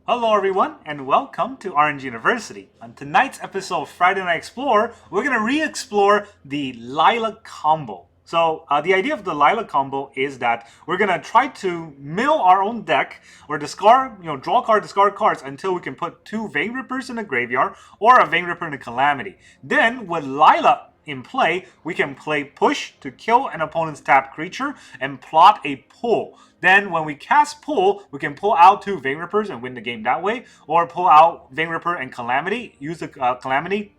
Hello everyone and welcome to Orange University. On tonight's episode of Friday Night Explorer, we're going to re-explore the Lilah combo. So the idea of the Lilah combo is that we're going to try to mill our own deck or discard, draw cards, discard cards until we can put two Vein Rippers in the graveyard or a Vein Ripper in the Calamity. Then with Lilah in play, we can play push to kill an opponent's tapped creature and plot a pull. Then when we cast pull, we can pull out two Vein Rippers and win the game that way, or pull out Vein Ripper and Calamity, use the Calamity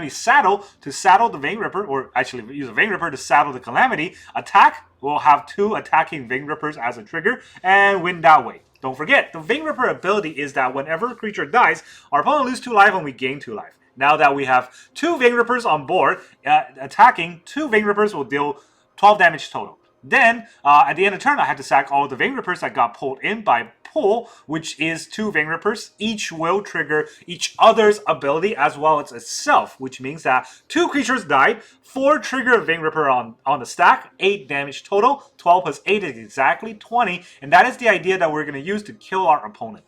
saddle to saddle the Vein Ripper, or actually use a Vein Ripper to saddle the Calamity, attack, we'll have two attacking Vein Rippers as a trigger, and win that way. Don't forget, the Vein Ripper ability is that whenever a creature dies, our opponent loses 2 life and we gain 2 life. Now that we have 2 Vein Rippers on board, attacking 2 Vein Rippers will deal 12 damage total. Then, at the end of turn, I had to sack all the Vein Rippers that got pulled in by pull, which is 2 Vein Rippers. Each will trigger each other's ability as well as itself, which means that 2 creatures died, 4 trigger a Vein Ripper on the stack, 8 damage total, 12 plus 8 is exactly 20, and that is the idea that we're going to use to kill our opponent.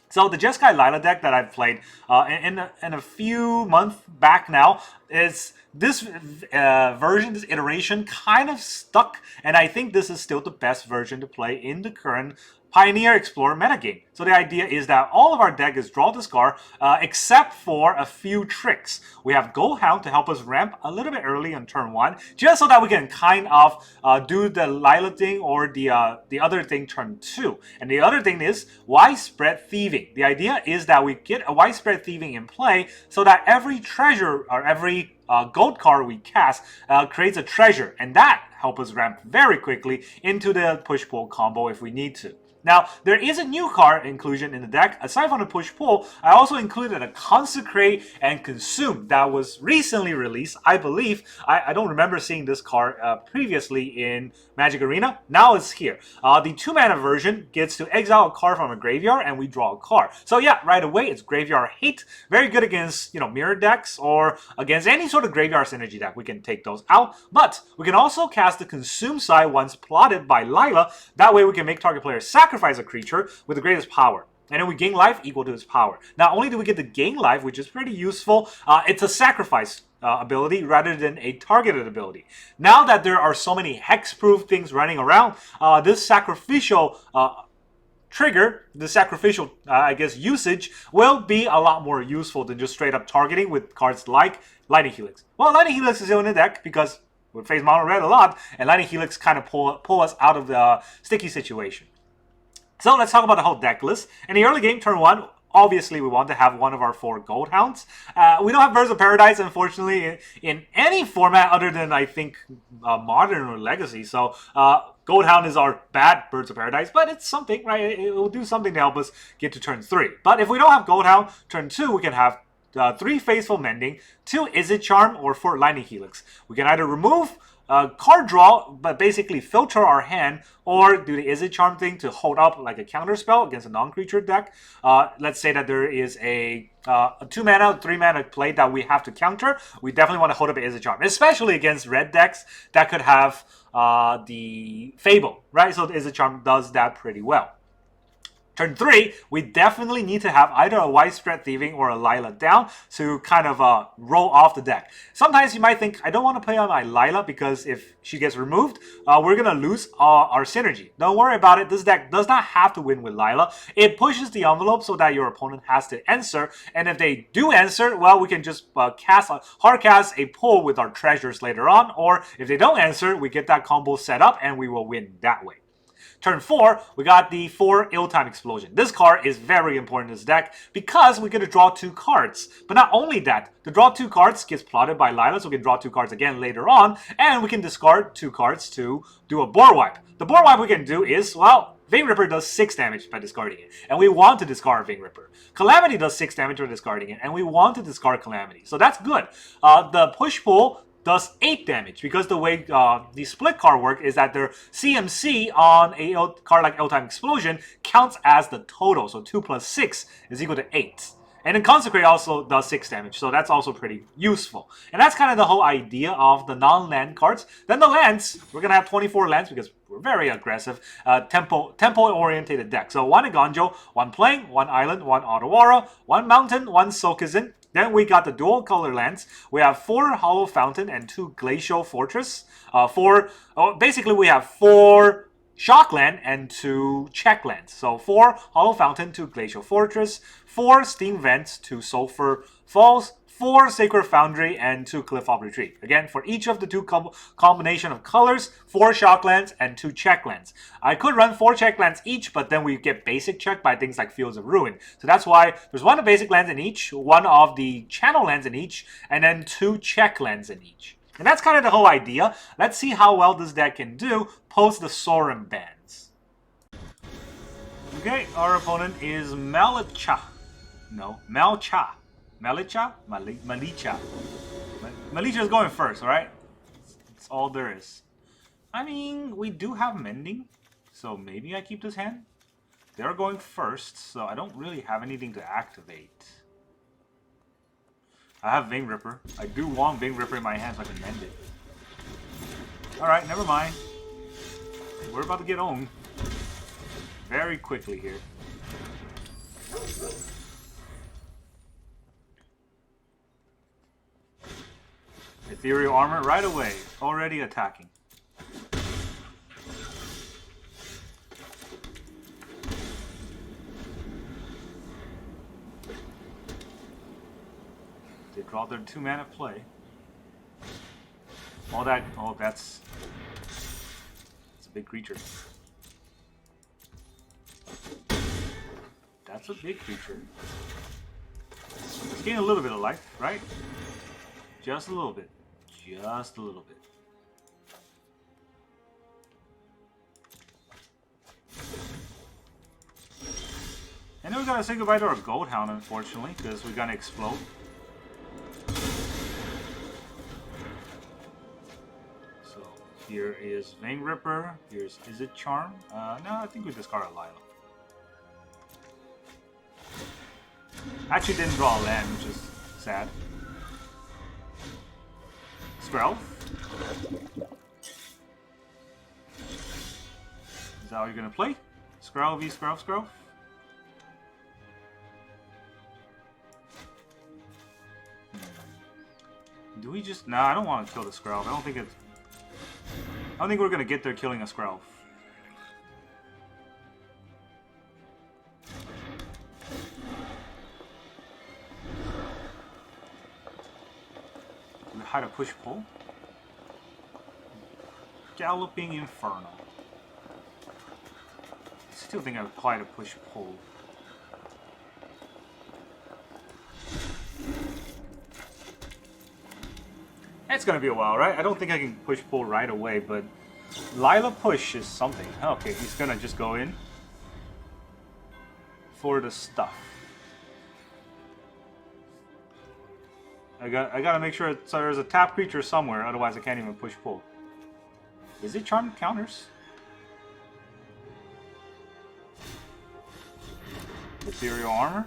So the Jeskai Lilah deck that I've played in a few months back now is this version, this iteration kind of stuck, and I think this is still the best version to play in the current Pioneer Explorer metagame. So the idea is that all of our deck is draw discard, except for a few tricks. We have Goldhound to help us ramp a little bit early on turn 1, just so that we can kind of do the Lilah thing or the other thing turn 2. And the other thing is widespread thieving. The idea is that we get a widespread thieving in play so that every treasure or every gold card we cast creates a treasure, and that helps us ramp very quickly into the push-pull combo if we need to. Now, there is a new card inclusion in the deck. Aside from the push-pull, I also included a Consecrate and Consume that was recently released, I believe. I don't remember seeing this card previously in Magic Arena. Now it's here. The 2-mana version gets to exile a card from a graveyard and we draw a card. So yeah, right away, it's graveyard hate. Very good against, mirror decks or against any sort of graveyard synergy deck. We can take those out. But we can also cast the Consume side once plotted by Lilah. That way we can make target player sacrifice a creature with the greatest power. And then we gain life equal to its power. Not only do we get the gain life, which is pretty useful, it's a sacrifice ability rather than a targeted ability. Now that there are so many hexproof things running around, this sacrificial trigger, the sacrificial, usage will be a lot more useful than just straight up targeting with cards like Lightning Helix. Well, Lightning Helix is still in the deck because we face mono red a lot, and Lightning Helix kind of pull us out of the sticky situation. So let's talk about the whole deck list. In the early game, turn 1, obviously we want to have one of our 4 Goldhounds. We don't have Birds of Paradise, unfortunately, in any format other than, I think, Modern or Legacy. So Goldhound is our bad Birds of Paradise, but it's something, right? It will do something to help us get to turn 3. But if we don't have Goldhound, turn 2, we can have 3 Faithful Mending, 2 Izzet Charm, or 4 Lightning Helix. We can either remove card draw, but basically filter our hand, or do the Izzet Charm thing to hold up like a counter spell against a non-creature deck. Let's say that there is a 2-mana, 3-mana play that we have to counter. We definitely want to hold up an Izzet Charm, especially against red decks that could have the Fable, right? So the Izzet Charm does that pretty well. Turn 3, we definitely need to have either a widespread thieving or a Lilah down to kind of roll off the deck. Sometimes you might think, I don't want to play on my Lilah because if she gets removed, we're going to lose our synergy. Don't worry about it. This deck does not have to win with Lilah. It pushes the envelope so that your opponent has to answer. And if they do answer, well, we can just hard cast a pull with our treasures later on. Or if they don't answer, we get that combo set up and we will win that way. Turn 4, we got the 4 Ill-Time Explosion. This card is very important in this deck because we get to draw 2 cards. But not only that, the draw 2 cards gets plotted by Lilah, so we can draw 2 cards again later on, and we can discard 2 cards to do a board wipe. The board wipe we can do is, well, Vein Ripper does 6 damage by discarding it, and we want to discard Vein Ripper. Calamity does 6 damage by discarding it, and we want to discard Calamity. So that's good. The push-pull does 8 damage because the way the split card work is that their CMC on a card like Ill-Time Explosion counts as the total. So 2 plus 6 is equal to 8. And then Consecrate also does 6 damage, so that's also pretty useful. And that's kind of the whole idea of the non-land cards. Then the lands, we're going to have 24 lands because we're very aggressive, tempo-orientated deck. So 1 Eiganjo, 1 Plain, 1 Island, 1 Otawara, 1 Mountain, 1 Sokizin. Then we got the dual color lands. We have 4 Hallowed Fountain and 2 Glacial Fortress. Basically we have 4 Shockland and 2 Checklands. So 4 Hallowed Fountain, 2 Glacial Fortress, 4 Steam Vents, 2 Sulphur Falls, 4 Sacred Foundry, and 2 Clifftop Retreat. Again, for each of the 2 combination of colors, 4 Shocklands and 2 Checklands. I could run 4 Checklands each, but then we get basic checked by things like Fields of Ruin. So that's why there's 1 of basic lands in each, 1 of the channel lands in each, and then 2 Checklands in each. And that's kind of the whole idea. Let's see how well this deck can do post the Sorin bans. Okay, our opponent is Malicha. No, Melcha. Malicha? Malicha. Malicha is going first, alright? That's all there is. I mean, we do have Mending, so maybe I keep this hand. They're going first, so I don't really have anything to activate. I have Vein Ripper. I do want Vein Ripper in my hand so I can mend it. Alright, never mind. We're about to get owned very quickly here. Ethereal Armor right away. Already attacking. They draw their 2 mana play. All that. Oh, that's a big creature. That's a big creature. It's getting a little bit of life, right? Just a little bit. Just a little bit. And then we gotta say goodbye to our Goldhound, unfortunately, because we're gonna explode. So here is Vein Ripper. Here's Izzet Charm. No, I think we discard a Lilah. Actually didn't draw a land, which is sad. Skrelv. Is that how you're gonna play? Skrelv v Skrelv? Do we just... Nah, I don't want to kill the Skrelv. I don't think we're gonna get there killing a Skrelv. How to push pull? Galloping Inferno. I still think I would apply to push pull. It's gonna be a while, right? I don't think I can push pull right away, but Lilah push is something. Okay, he's gonna just go in for the stuff. I gotta make sure so there's a tap creature somewhere, otherwise I can't even push pull. Izzet Charm counters. Ethereal Armor.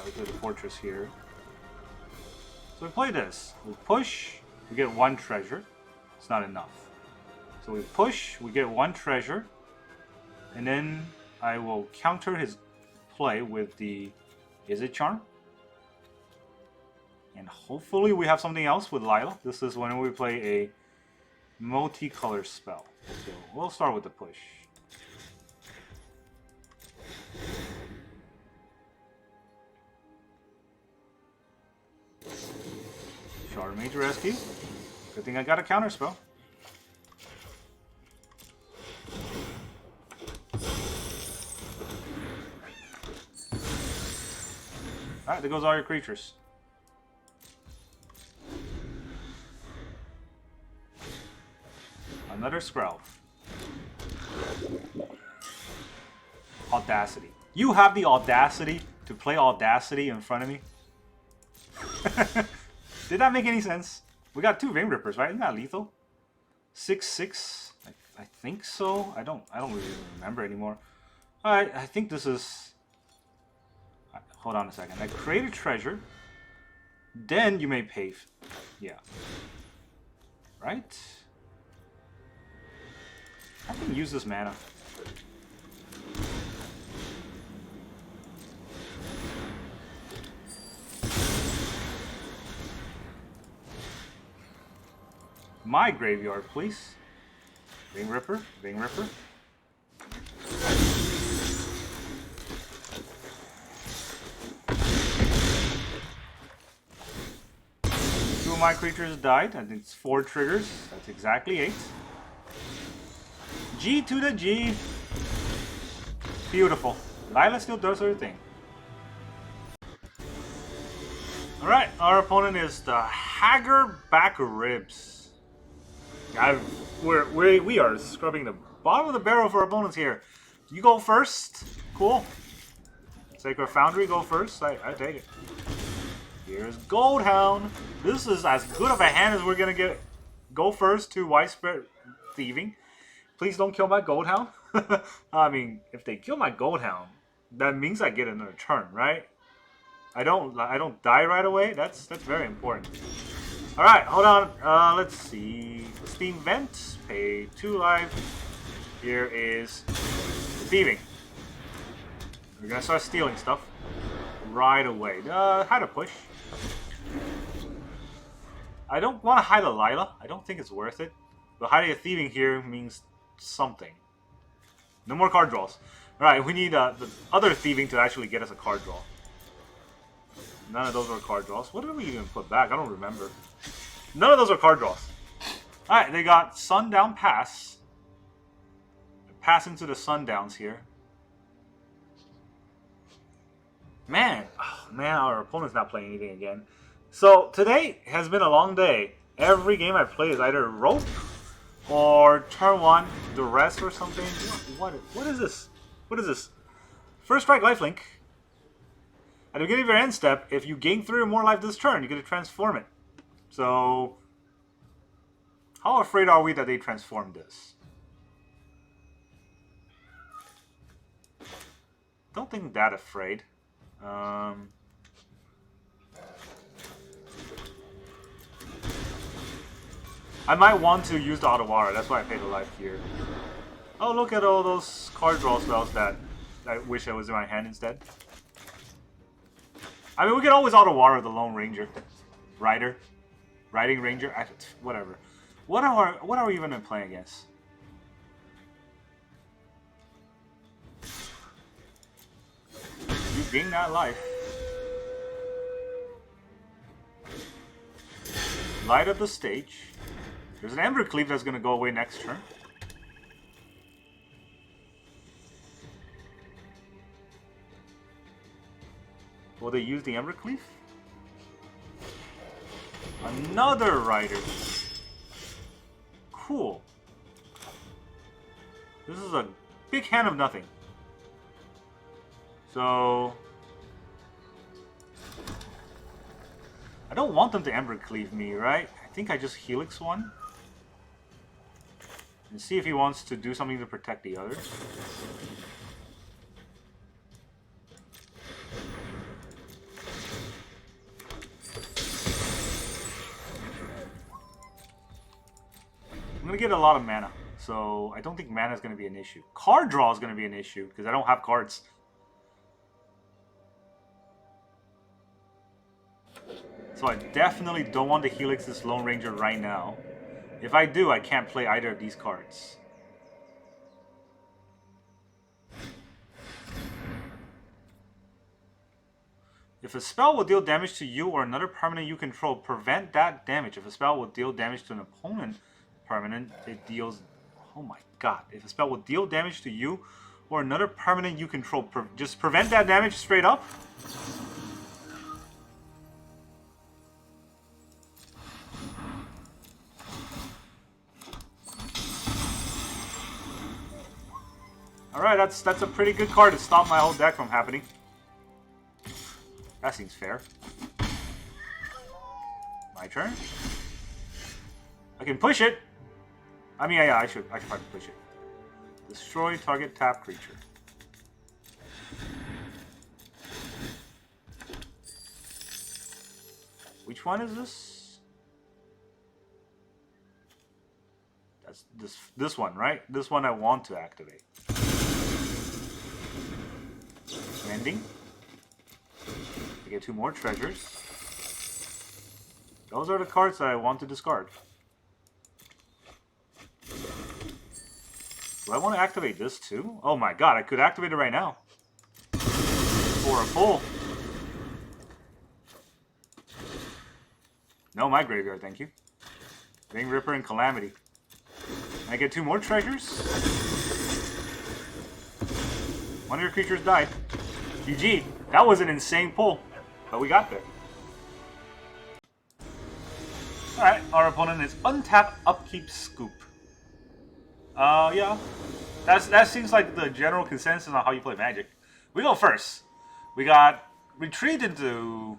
We go to the Fortress here. So we play this. We push, we get 1 treasure. It's not enough. So we push, we get 1 treasure. And then I will counter his play with the Izzet Charm. And hopefully we have something else with Lilah. This is when we play a multicolor spell. So we'll start with the push. Shard Mage Rescue. Good thing I got a counter spell. Alright, there goes all your creatures. Another Skrelv. Audacity. You have the audacity to play Audacity in front of me? Did that make any sense? We got 2 Vein Rippers, right? Isn't that lethal? 6/6? I think so. I don't really remember anymore. Alright, I think this is... Hold on a second. I create a treasure. then you may pay. Yeah. Right? I can use this mana. My graveyard, please. Ring Ripper, Ring Ripper. Two of my creatures died. I think it's 4 triggers. That's exactly 8. G to the G. Beautiful. Lilah still does her thing. Alright, our opponent is the Hagerback Ribs. We are scrubbing the bottom of the barrel for our opponents here. You go first. Cool. Sacred Foundry, go first. I take it. Here's Goldhound. This is as good of a hand as we're going to get. Go first to Widespread Thieving. Please don't kill my Goldhound. I mean, if they kill my Goldhound, that means I get another turn, right? I don't die right away. That's very important. All right, hold on. Let's see. Steam Vent. Pay 2 life. Here is Thieving. We're gonna start stealing stuff right away. Hide a push. I don't want to hide a Lilah. I don't think it's worth it. But hiding a Thieving here means something. No more card draws. All right, we need the other Thieving to actually get us a card draw. None of those were card draws. What did we even put back? I don't remember. None of those are card draws. Alright, they got Sundown Pass. Pass into the Sundowns here. Man, our opponent's not playing anything again. So, today has been a long day. Every game I play is either Rope or turn 1, Duress or something. What is this? What is this? First strike lifelink. At the beginning of your end step, if you gain 3 or more life this turn, you get to transform it. So, how afraid are we that they transform this? Don't think that afraid. I might want to use the Otawara, that's why I paid the life here. Oh, look at all those card draw spells that I wish I was in my hand instead. I mean, we can always Otawara the Lone Ranger. Riding Ranger? Whatever. What are we even playing against? You gain that life. Light up the stage. There's an Embercleave that's going to go away next turn. Will they use the Embercleave? Another Rider. Cool. This is a big hand of nothing. So I don't want them to Embercleave me, right? I think I just Helix one. And see if he wants to do something to protect the others. I'm going to get a lot of mana, so I don't think mana is going to be an issue. Card draw is going to be an issue, because I don't have cards. So I definitely don't want to Helix this Lone Ranger right now. If I do, I can't play either of these cards. If a spell will deal damage to you or another permanent you control, prevent that damage. If a spell will deal damage to an opponent permanent, it deals... Oh my god. If a spell will deal damage to you or another permanent you control, just prevent that damage straight up. Alright, that's a pretty good card to stop my whole deck from happening. That seems fair. My turn. I can push it. I mean, yeah, I should probably push it. Destroy target tap creature. Which one is this? That's this one, right? This one I want to activate. Mending. I get 2 more treasures. Those are the cards that I want to discard. Do I want to activate this too? Oh my god, I could activate it right now. For a pull. No, my graveyard, thank you. Ring Ripper and Calamity. I get 2 more treasures. One of your creatures died. GG. That was an insane pull. But we got there. Alright, our opponent is Untap Upkeep Scoop. Yeah. That seems like the general consensus on how you play Magic. We go first. We got Retreat into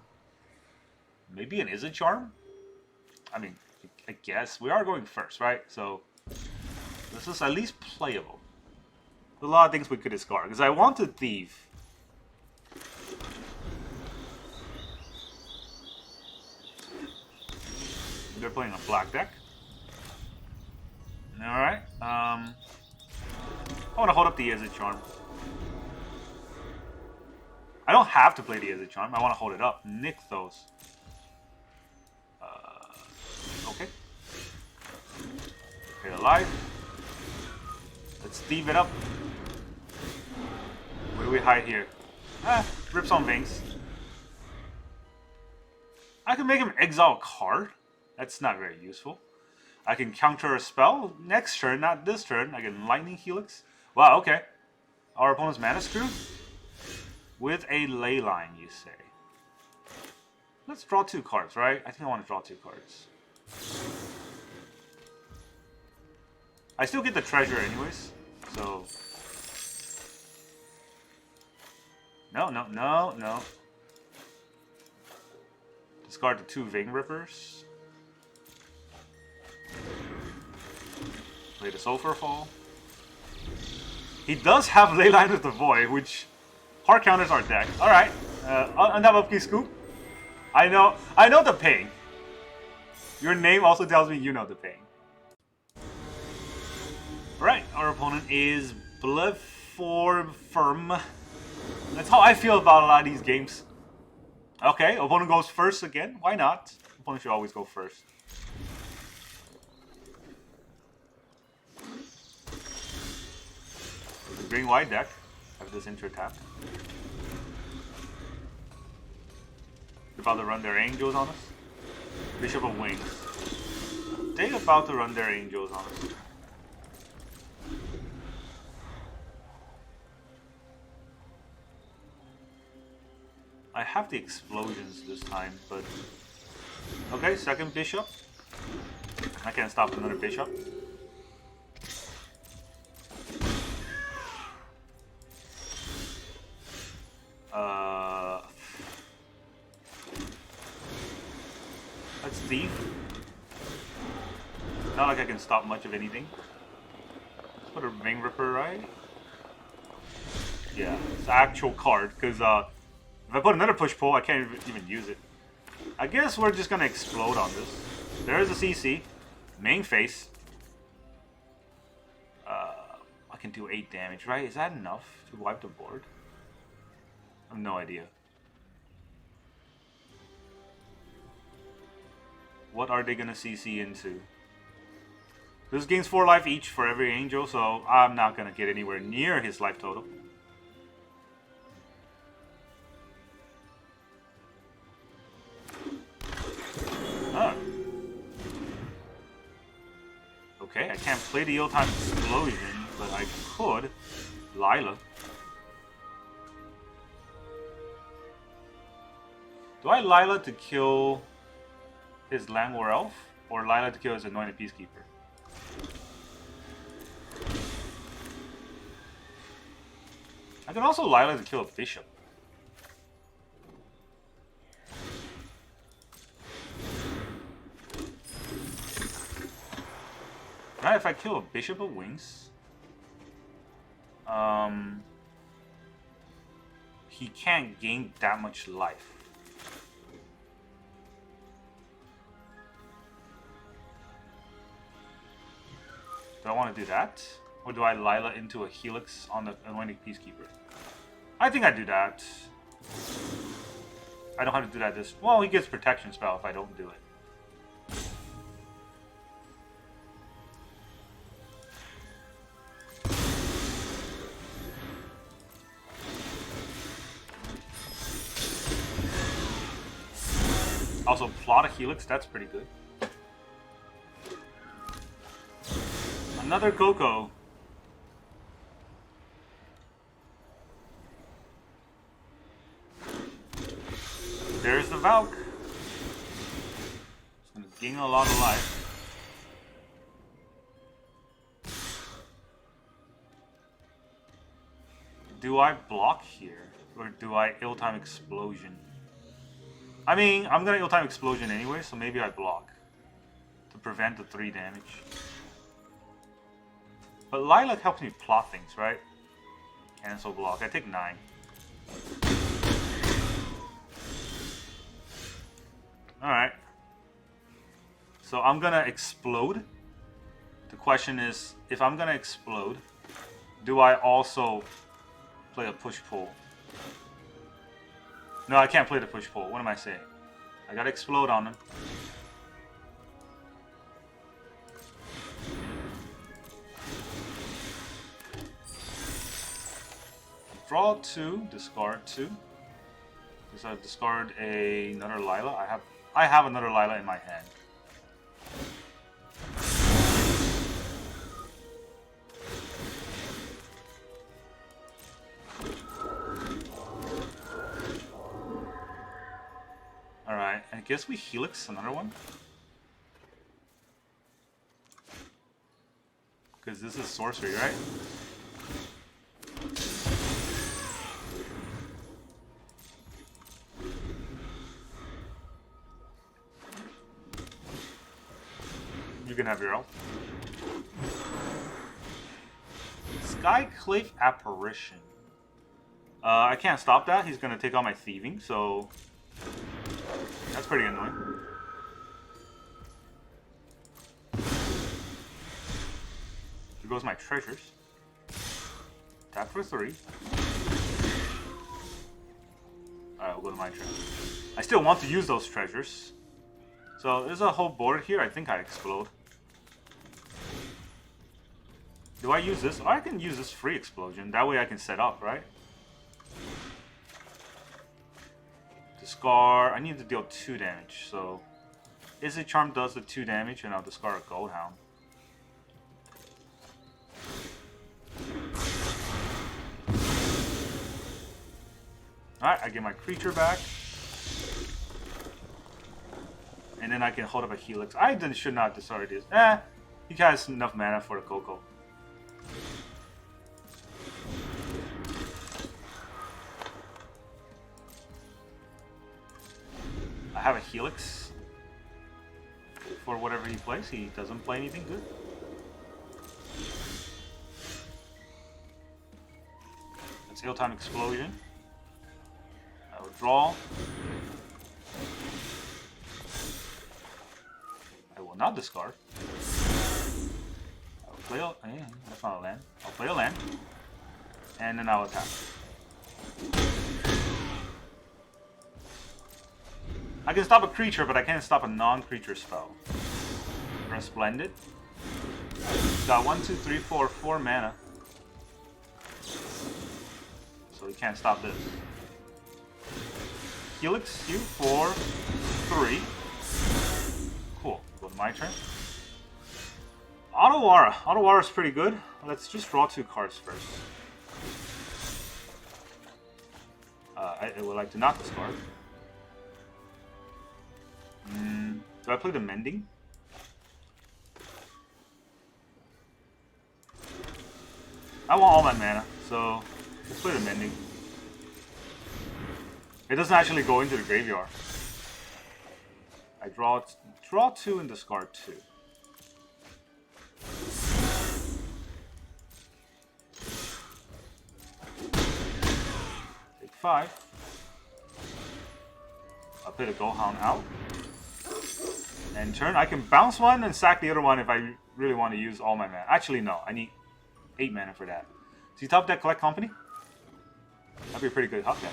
maybe an Izzet Charm? I mean, I guess. We are going first, right? So, this is at least playable. There's a lot of things we could discard. Because I want to Thief. They're playing a black deck. Alright. I want to hold up the Izzet Charm. I don't have to play the Izzet Charm. I want to hold it up. Nykthos. Okay. Okay, alive. Let's thieve it up. What do we hide here? Rips on Veins. I can make him exile a card. That's not very useful. I can counter a spell next turn, not this turn. I can Lightning Helix. Wow, okay. Our opponent's mana screw with a ley line, you say. Let's draw 2 cards, right? I think I want to draw 2 cards. I still get the treasure anyways, so... No. Discard the 2 Vein Rippers. Play the Sulphur Fall. He does have Leyline of the Void, which hard counters our deck. Alright. Untap Upkeep Scoop. I know the pain. Your name also tells me you know the pain. Alright, our opponent is Bloodform Firm. That's how I feel about a lot of these games. Okay, opponent goes first again. Why not? Opponent should always go first. Green white deck. Have this enter tap. They're about to run their angels on us. Bishop of Wings. They're about to run their angels on us. I have the explosions this time, but... Okay, second bishop. I can't stop another bishop. Let's thief. Not like I can stop much of anything. Let's put a Ring Ripper, right? Yeah, it's an actual card, because if I put another push pull, I can't even use it. I guess we're just gonna explode on this. There's a CC. Main face. I can do 8 damage, right? Is that enough to wipe the board? I have no idea. What are they gonna CC into? This gains 4 life each for every angel, so I'm not gonna get anywhere near his life total. Huh. Okay, I can't play the Ill-Timed Explosion, but I could Lilah. Do I Lilah to kill his Langwar Elf, or Lilah to kill his Anointed Peacekeeper? I can also Lilah to kill a Bishop. Right, if I kill a Bishop of Wings, he can't gain that much life. Do I want to do that? Or do I Lilah into a Helix on the Anointing Peacekeeper? I think I do that. I don't have to do that this... Well, he gets Protection Spell if I don't do it. Also, plot a Helix, that's pretty good. Another Coco. There's the Valk. It's gonna gain a lot of life. Do I block here? Or do I ill-time explosion? I mean, I'm gonna ill-time explosion anyway, so maybe I block. To prevent the 3 damage. But Lilah helps me plot things, right? Cancel block. I take 9. Alright. So I'm gonna explode. The question is, if I'm gonna explode, do I also play a push-pull? No, I can't play the push-pull. What am I saying? I gotta explode on him. Draw 2, discard 2. Because I've discarded another Lilah. I have another Lilah in my hand. Alright, I guess we Helix another one. Because this is sorcery, right? You can have your own. Skyclave Apparition. I can't stop that. He's gonna take out my thieving, so that's pretty annoying. Here goes my treasures. Tap for 3. Alright, we'll go to my treasure. I still want to use those treasures. So there's a whole board here. I think I explode. Do I use this? Oh, I can use this free explosion. That way I can set up, right? Discard. I need to deal 2 damage. So Izzet Charm does the 2 damage, and I'll discard a Goldhound. Alright, I get my creature back. And then I can hold up a Helix. I should not discard this. He has enough mana for a Coco. I have a Helix for whatever he plays. He doesn't play anything good. That's ill-time explosion. I will draw. I will not discard. I will play a... that's not a land. I'll play a land. And then I'll attack. I can stop a creature, but I can't stop a non-creature spell. Resplendent. He's got 1, 2, 3, 4, 4 mana. So he can't stop this. Helix you for 3. Cool. Go to my turn. Otawara. Otawara is pretty good. Let's just draw 2 cards first. I would like to not discard. Do I play the Mending? I want all my mana, so let's play the Mending. It doesn't actually go into the graveyard. I draw 2 and discard 2. Take 5. I'll play the Goldhound out. And turn, I can bounce one and sack the other one if I really want to use all my mana. Actually, no. I need 8 mana for that. See, top deck collect company? That'd be a pretty good top deck.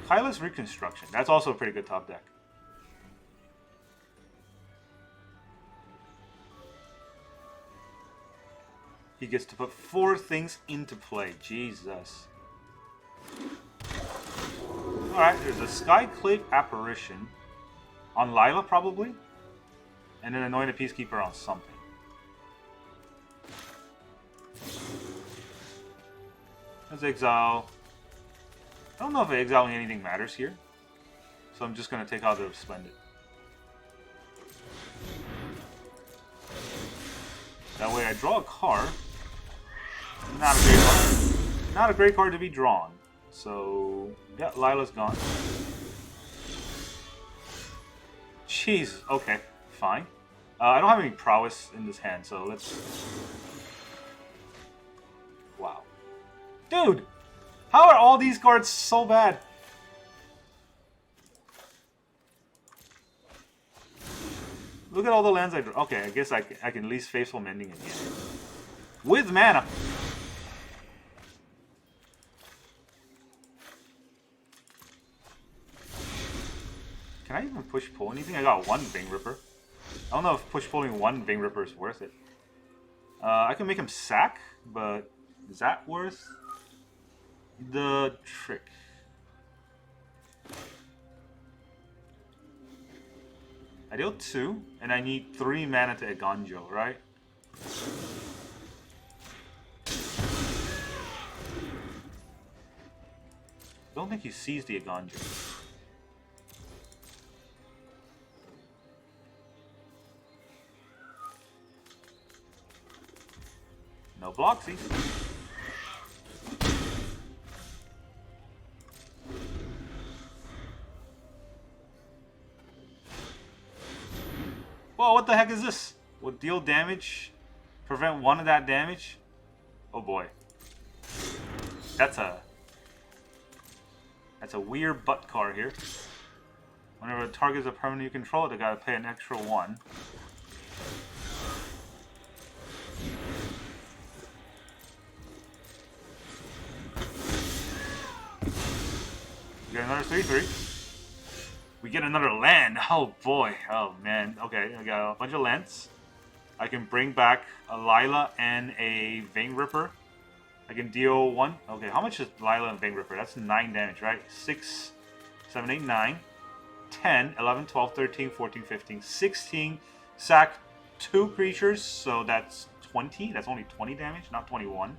Hyla's Reconstruction. That's also a pretty good top deck. He gets to put 4 things into play. Jesus. Alright, there's a Skyclave Apparition. On Lilah, probably. And then Anoint a Peacekeeper on something. Let's exile. I don't know if exiling anything matters here. So I'm just going to take out the Splendid. That way I draw a card. Not a great card. Not a great card to be drawn. So, yeah, Lilah's gone. Jeez, okay, fine. I don't have any prowess in this hand, so let's... Wow. Dude! How are all these cards so bad? Look at all the lands I drew. Okay, I guess I can at least Faithful Mending again. With mana! Can I even push pull anything? I got 1 Vein Ripper. I don't know if push pulling 1 Vein Ripper is worth it. I can make him sack, but is that worth the trick? I deal 2, and I need 3 mana to Eiganjo, right? Don't think he sees the Eiganjo. No Bloxies. Whoa, what the heck is this? Will deal damage, prevent 1 of that damage? Oh boy. That's a weird butt card here. Whenever a target is a permanent you control, they gotta pay an extra 1. We get another 3/3. We get another land. Oh boy. Oh man. Okay, I got a bunch of lands. I can bring back a Lilah and a Vein Ripper. I can deal 1. Okay, how much is Lilah and Vein Ripper? That's 9 damage, right? 6, 7, 8, 9, 10, 11, 12, 13, 14, 15, 16. Sack 2 creatures, so that's 20. That's only 20 damage, not 21.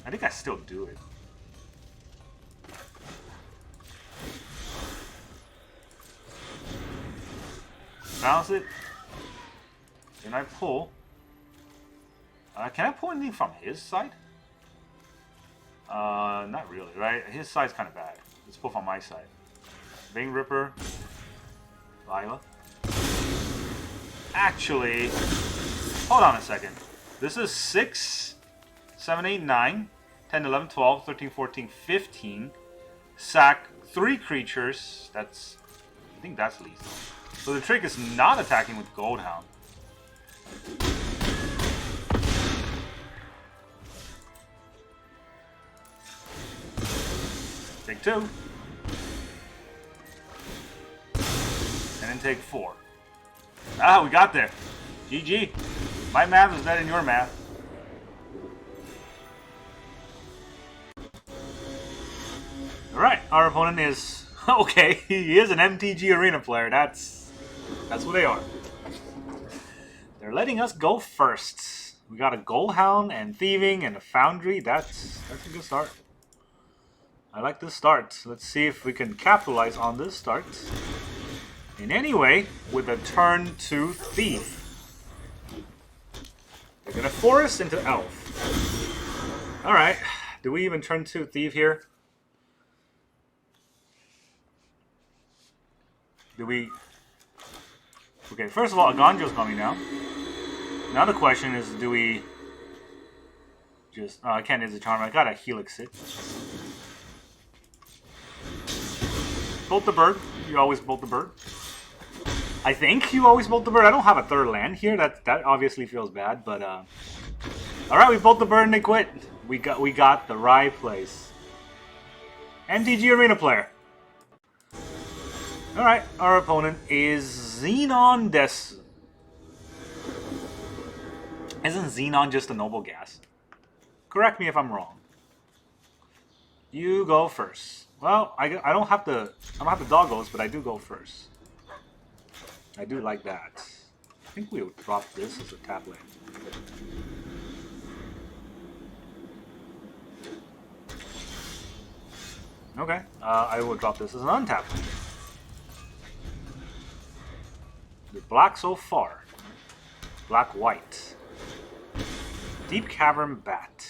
I think I still do it. Bounce it. Then I pull. Can I pull anything from his side? Not really, right? His side's kind of bad. Let's pull from my side. Vein Ripper. Lilah. Actually, hold on a second. This is 6, 7, 8, 9, 10, 11, 12, 13, 14, 15. Sack 3 creatures. That's... I think that's lethal. So the trick is not attacking with Goldhound. Take 2. And then take 4. Ah, we got there. GG. My math is better than your math. Alright, our opponent is... Okay, he is an MTG Arena player. That's what they are. They're letting us go first. We got a Goldhound and Thieving and a Foundry. That's a good start. I like this start. Let's see if we can capitalize on this start. In any way, with a turn 2 Thief. They're gonna forest into Elf. Alright, do we even turn 2 Thief here? Do we... Okay, first of all, Eiganjo's coming now. Now the question is, do we... Just... I can't Izzet Charm. I gotta Helix it. bolt the bird. You always bolt the bird. I think you always bolt the bird. I don't have a third land here. That obviously feels bad, but alright, we bolt the bird and they quit. We got the right place. MTG Arena player. Alright, our opponent is Xenon Des. Isn't Xenon just a noble gas? Correct me if I'm wrong. You go first. Well, I don't have to. I don't have the doggos, but I do go first. I do like that. I think we'll drop this as a tap land. Okay, I will drop this as an untap. The black so far. Black-white. Deep Cavern Bat.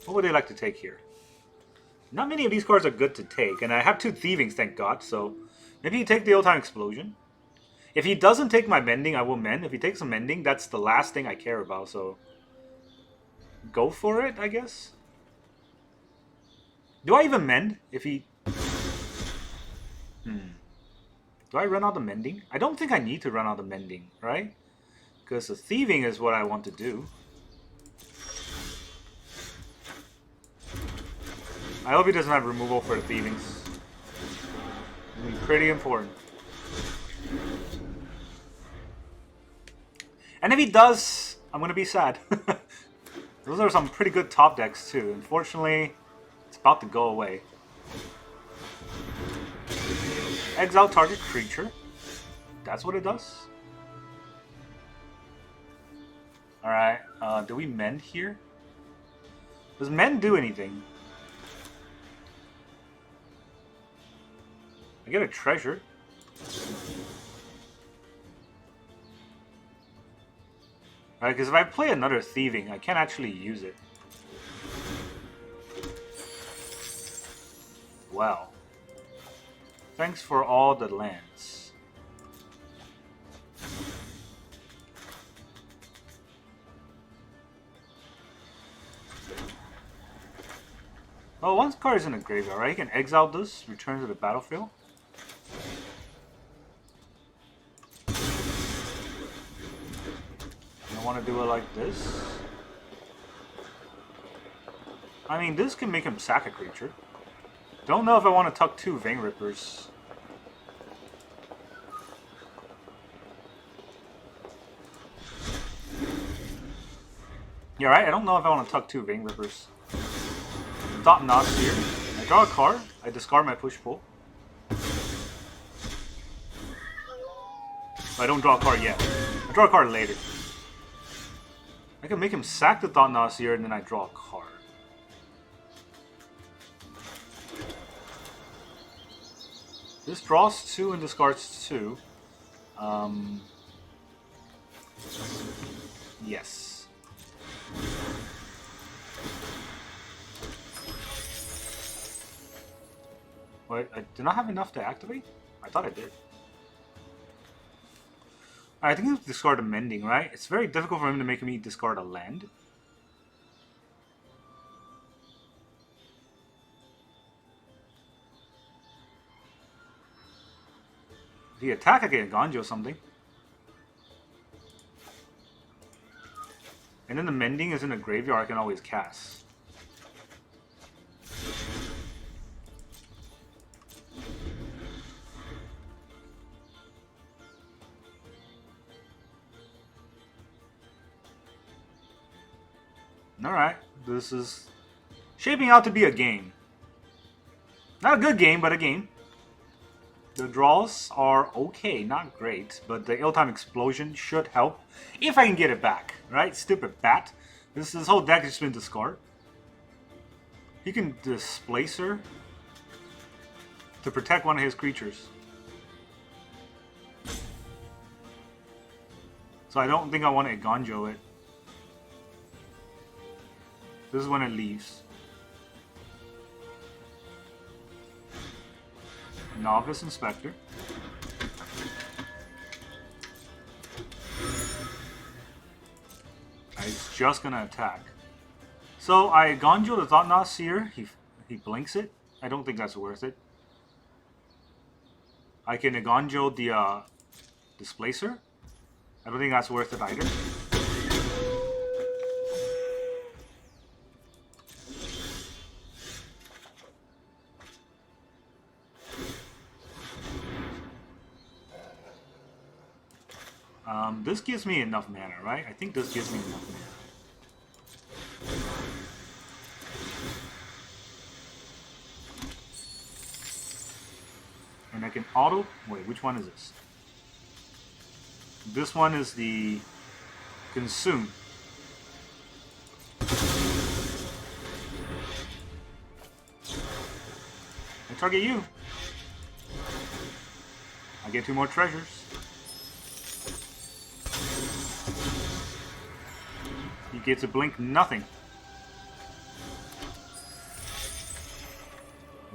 What would they like to take here? Not many of these cards are good to take, and I have 2 Thievings, thank God, so maybe he take the Old-Time Explosion. If he doesn't take my Mending, I will Mend. If he takes a Mending, that's the last thing I care about, so go for it, I guess. Do I even Mend if he... Do I run out of Mending? I don't think I need to run out of Mending, right? Because the Thieving is what I want to do. I hope he doesn't have removal for the Thievings. It'll be pretty important. And if he does, I'm going to be sad. Those are some pretty good top decks too. Unfortunately, it's about to go away. Exile target creature. That's what it does. Alright, do we Mend here? Does Mend do anything? I get a treasure. Alright, because if I play another Thieving, I can't actually use it. Wow. Thanks for all the lands. Well, once card is in the graveyard, right? You can exile this, return to the battlefield. I want to do it like this. I mean, this can make him sack a creature. Don't know if I want to tuck 2 Vein Rippers. You're right, I don't know if I want to tuck 2 Vein Rippers. Thought Knot's here. I draw a card, I discard my push-pull. I don't draw a card yet. I draw a card later. I can make him sack the Thought Knot's and then I draw a card. This draws 2 and discards 2. Yes. Wait, I did not have enough to activate? I thought I did. I think it's discard a Mending, right? It's very difficult for him to make me discard a land. If he attack, I can Eiganjo or something. And then the Mending is in the graveyard, I can always cast. Alright, this is shaping out to be a game. Not a good game, but a game. The draws are okay, not great, but the Ill-Time Explosion should help if I can get it back, right? Stupid bat. This whole deck has just been discard. He can displace her to protect one of his creatures. So I don't think I want to Eiganjo it. This is when it leaves. Novice Inspector. He's just gonna attack. So I Eiganjo the Thought-Knot Seer. He He blinks it. I don't think that's worth it. I can Eiganjo the Displacer. I don't think that's worth it either. This gives me enough mana, right? I think this gives me enough mana. And I can auto... Wait, which one is this? This one is the Consume. I target you. I get 2 more treasures. You get to blink nothing.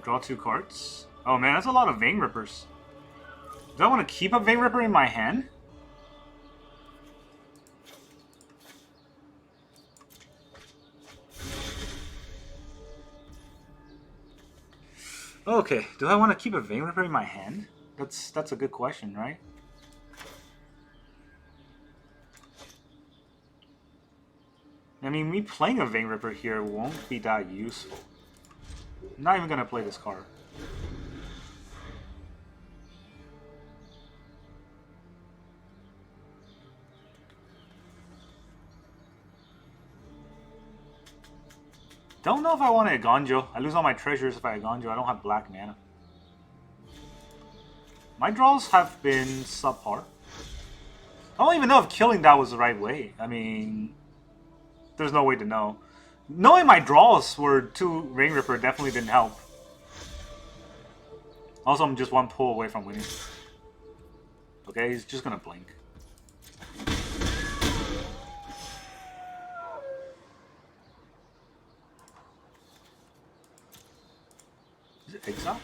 Draw 2 cards. Oh man, that's a lot of Vein Rippers. Do I want to keep a Vein Ripper in my hand? Okay, do I want to keep a Vein Ripper in my hand? That's a good question, right? I mean, me playing a Vein Ripper here won't be that useful. I'm not even gonna play this card. Don't know if I want to Eiganjo. I lose all my treasures if I Eiganjo. I don't have black mana. My draws have been subpar. I don't even know if killing that was the right way. I mean, there's no way to know. Knowing my draws were 2 Vein Ripper definitely didn't help. Also, I'm just 1 pull away from winning. Okay, he's just gonna blink. Is it Exile?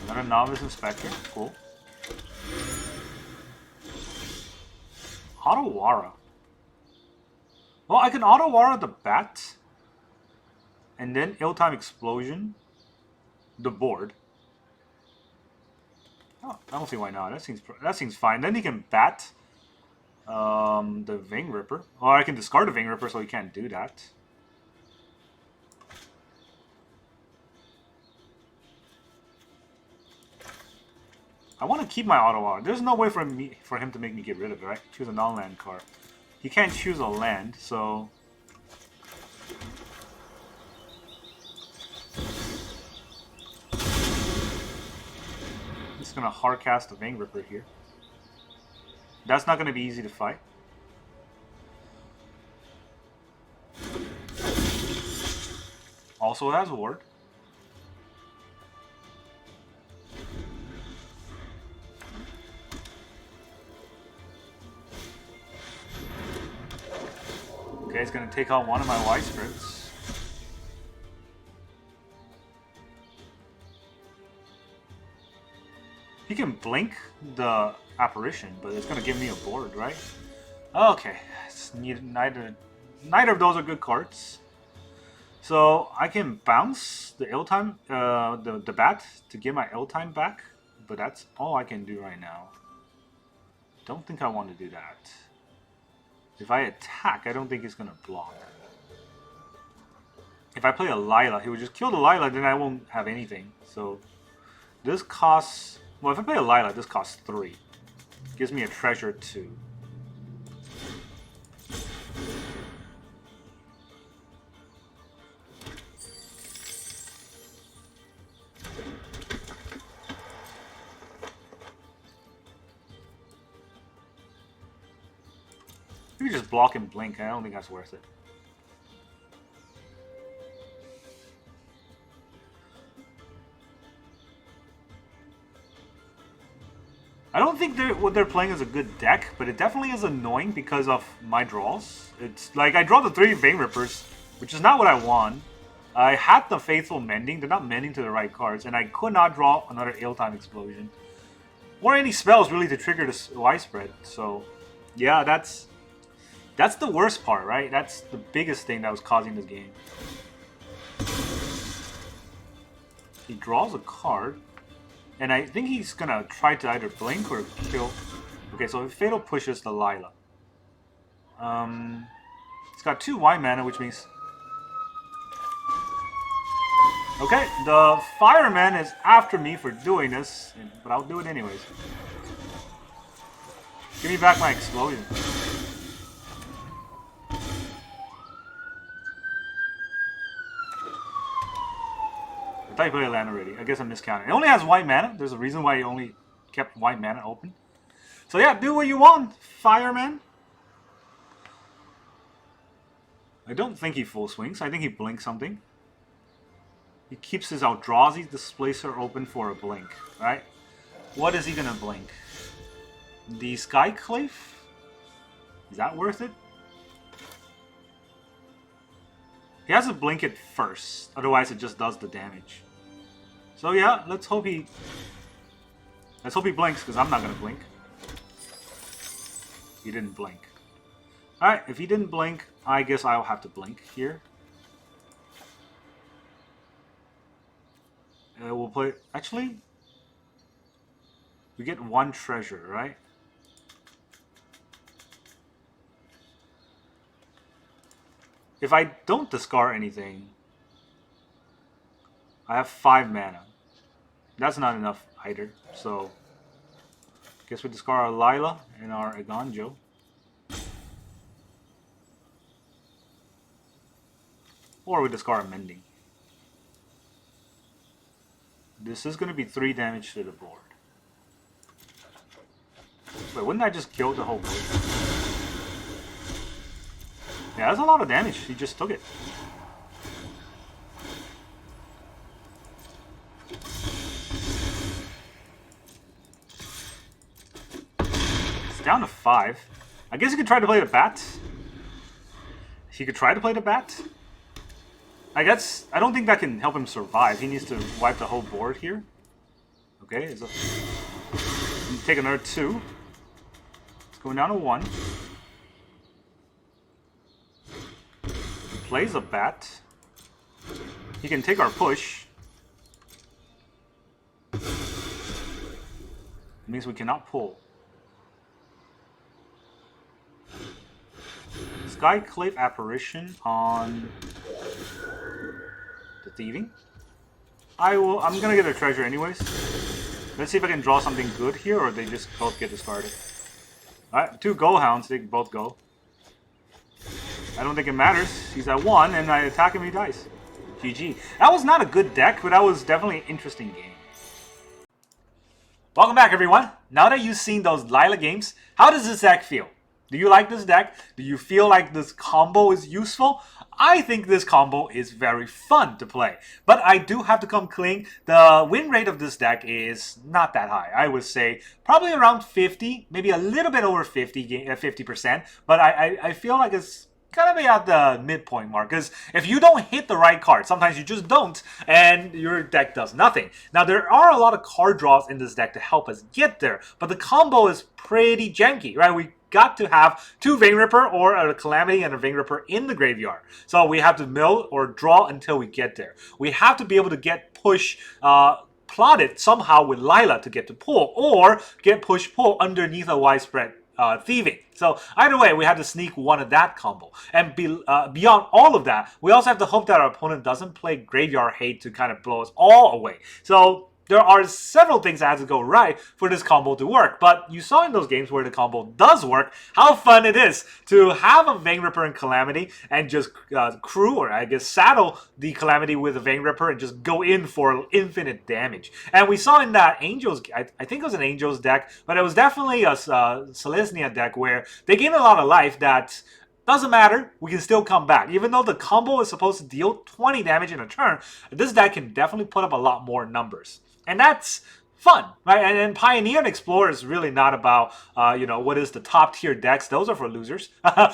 Another Novice Inspector. Cool. Auto-Wara. Well, I can Auto-Wara the Bat. And then Ill-Time Explosion. The board. Oh, I don't see why not. That seems fine. Then he can Bat the Vein Ripper. Or I can discard the Vein Ripper so he can't do that. I want to keep my Auto-Wara. There's no way for him to make me get rid of it, right? Choose a non-land card. He can't choose a land, so... I'm just going to hardcast the Vein Ripper here. That's not going to be easy to fight. Also has Ward. Okay, it's going to take out one of my Widespreads. He can blink the Apparition, but it's going to give me a board, right? Okay, neither of those are good cards. So I can bounce the Ill-Time, the Bat to get my Ill-Time back, but that's all I can do right now. Don't think I want to do that. If I attack, I don't think he's going to block. If I play a Lilah, he would just kill the Lilah, then I won't have anything. So this costs... Well, if I play a Lilah, this costs 3. Gives me a treasure 2. You just block and blink. I don't think that's worth it. I don't think what they're playing is a good deck, but it definitely is annoying because of my draws. It's like I draw the 3 Vein Rippers, which is not what I want. I had the Faithful Mending. They're not mending to the right cards, and I could not draw another Ill-Time Explosion. Or any spells really to trigger this Widespread. So, yeah, that's That's the worst part, right? That's the biggest thing that was causing this game. He draws a card. And I think he's gonna try to either blink or kill. Okay, so Fatal pushes the Lilah. It's got 2 white mana, which means... Okay, the Fireman is after me for doing this, but I'll do it anyways. Give me back my explosion. I thought he played a land already. I guess I'm miscounting. It only has white mana. There's a reason why he only kept white mana open. So yeah, do what you want, Fireman. I don't think he full swings. I think he blinks something. He keeps his Eldrazi Displacer open for a blink, right? What is he gonna blink? The Skyclave? Is that worth it? He has to blink it first, otherwise it just does the damage. So yeah, let's hope he blinks, because I'm not gonna blink. He didn't blink. Alright, if he didn't blink, I guess I'll have to blink here. We'll play... Actually, we get 1 treasure, right? If I don't discard anything, I have 5 mana. That's not enough either, so... Guess we discard our Lilah and our Eiganjo. Or we discard Mending. This is going to be 3 damage to the board. Wait, wouldn't I just kill the whole board? Yeah, that's a lot of damage. He just took it. It's down to 5. I guess he could try to play the bat. He could try to play the bat. I guess I don't think that can help him survive. He needs to wipe the whole board here. Okay, so take another 2. It's going down to 1. He plays a bat. He can take our push. It means we cannot pull. Skyclave Apparition on the thieving. I'm gonna get a treasure anyways. Let's see if I can draw something good here, or they just both get discarded. Alright, 2 Goldhounds, they can both go. I don't think it matters. He's at 1, and I attack him, he dies. GG. That was not a good deck, but that was definitely an interesting game. Welcome back, everyone. Now that you've seen those Lilah games, how does this deck feel? Do you like this deck? Do you feel like this combo is useful? I think this combo is very fun to play. But I do have to come clean. The win rate of this deck is not that high. I would say probably around 50, maybe a little bit over 50%. But I feel like it's gotta be at the midpoint mark, because if you don't hit the right card, sometimes you just don't, and your deck does nothing. Now, there are a lot of card draws in this deck to help us get there, but the combo is pretty janky, right? We got to have 2 Vein Ripper or a Calamity and a Vein Ripper in the graveyard. So we have to mill or draw until we get there. We have to be able to get push plotted somehow with Lilah to get to pull, or get push-pull underneath a widespread thieving. So either way, we have to sneak one of that combo. And beyond all of that, we also have to hope that our opponent doesn't play Graveyard Hate to kind of blow us all away. So there are several things that have to go right for this combo to work. But you saw in those games where the combo does work, how fun it is to have a Vein Ripper and Calamity and just crew, or I guess saddle the Calamity with a Vein Ripper and just go in for infinite damage. And we saw in that Angels, I think it was an Angels deck, but it was definitely a Selesnya deck where they gain a lot of life that doesn't matter, we can still come back. Even though the combo is supposed to deal 20 damage in a turn, this deck can definitely put up a lot more numbers. And that's fun, right? And Pioneer and Explorer is really not about, what is the top tier decks. Those are for losers.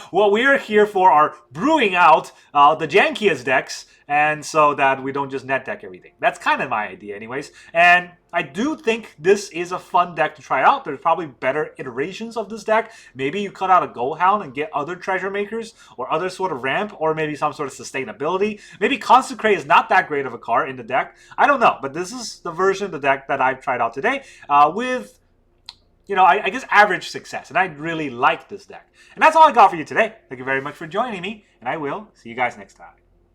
What we're here for are brewing out the jankiest decks and so that we don't just net deck everything. That's kind of my idea anyways, and I do think this is a fun deck to try out. There's probably better iterations of this deck. Maybe you cut out a Goldhound and get other treasure makers or other sort of ramp, or maybe some sort of sustainability. Maybe Consecrate is not that great of a card in the deck. I don't know, but this is the version of the deck that I've tried out today with, you know, I guess average success, and I really like this deck. And that's all I got for you today. Thank you very much for joining me, and I will see you guys next time.